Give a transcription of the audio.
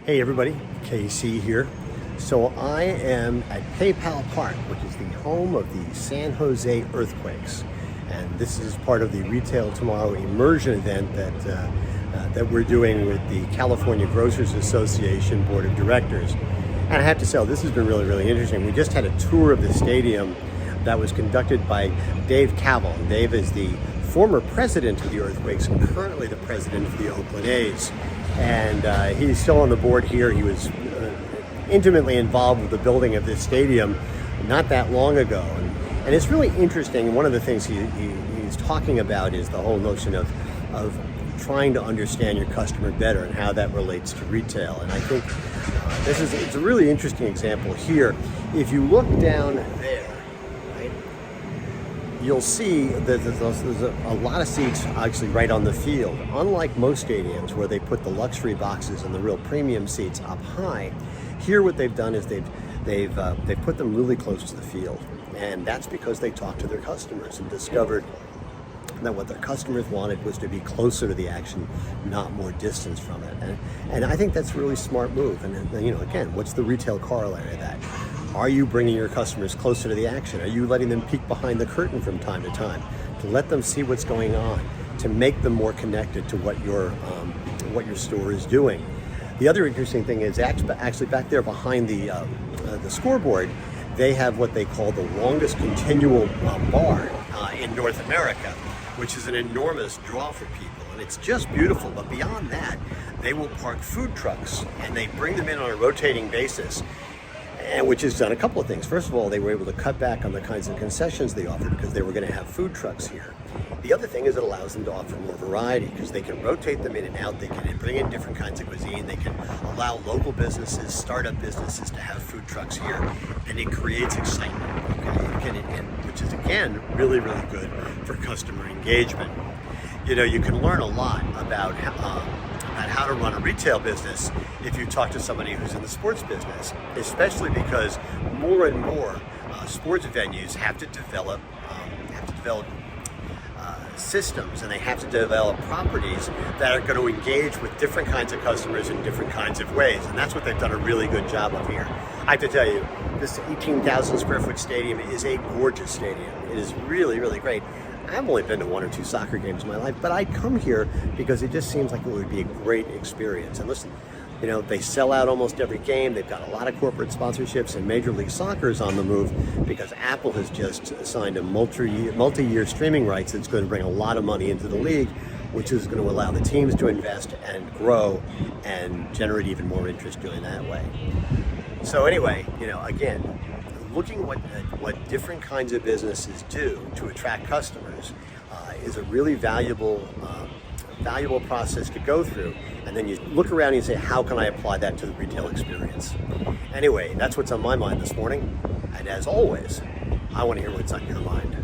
Hey everybody, KC here. So I am at PayPal Park, which is the home of the San Jose earthquakes. And this is part of the Retail Tomorrow immersion event that we're doing with the California Grocers Association Board of Directors. And I have to say, this has been really interesting. We just had a tour of the stadium that was conducted by Dave Cavell. Dave is the former president of the Earthquakes and currently the president of the Oakland A's. And he's still on the board here. He was intimately involved with the building of this stadium not that long ago. And it's really interesting. One of the things he's talking about is the whole notion of trying to understand your customer better and how that relates to retail. And I think it's a really interesting example here. If you look down there, right, you'll see that there's a lot of seats actually right on the field. Unlike most stadiums where they put the luxury boxes and the real premium seats up high, here what they've done is they've put them really close to the field. And that's because they talked to their customers and discovered that what their customers wanted was to be closer to the action, not more distance from it. And I think that's a really smart move. And again, what's the retail corollary of that? Are you bringing your customers closer to the action? Are you letting them peek behind the curtain from time to time to let them see what's going on, to make them more connected to what your store is doing? The other interesting thing is actually back there behind the scoreboard, they have what they call the longest continual bar in North America, which is an enormous draw for people. And it's just beautiful. But beyond that, they will park food trucks and they bring them in on a rotating basis, and which has done a couple of things. First of all, they were able to cut back on the kinds of concessions they offered because they were going to have food trucks here. The other thing is it allows them to offer more variety because they can rotate them in and out. They can bring in different kinds of cuisine. They can allow local businesses, startup businesses to have food trucks here, and it creates excitement, okay? Which is, again, really good for customer engagement. You can learn a lot about how to run a retail business if you talk to somebody who's in the sports business, especially because more and more sports venues have to develop systems, and they have to develop properties that are going to engage with different kinds of customers in different kinds of ways, and that's what they've done a really good job of here. I have to tell you, this 18,000 square foot stadium is a gorgeous stadium. It is really great. I've only been to one or two soccer games in my life, but I'd come here because it just seems like it would be a great experience. And listen, they sell out almost every game. They've got a lot of corporate sponsorships, and Major League Soccer is on the move because Apple has just signed a multi-year streaming rights that's going to bring a lot of money into the league, which is going to allow the teams to invest and grow and generate even more interest doing that way. So anyway, again, looking at what different kinds of businesses do to attract customers is a really valuable process to go through. And then you look around and you say, how can I apply that to the retail experience? Anyway, that's what's on my mind this morning. And as always, I want to hear what's on your mind.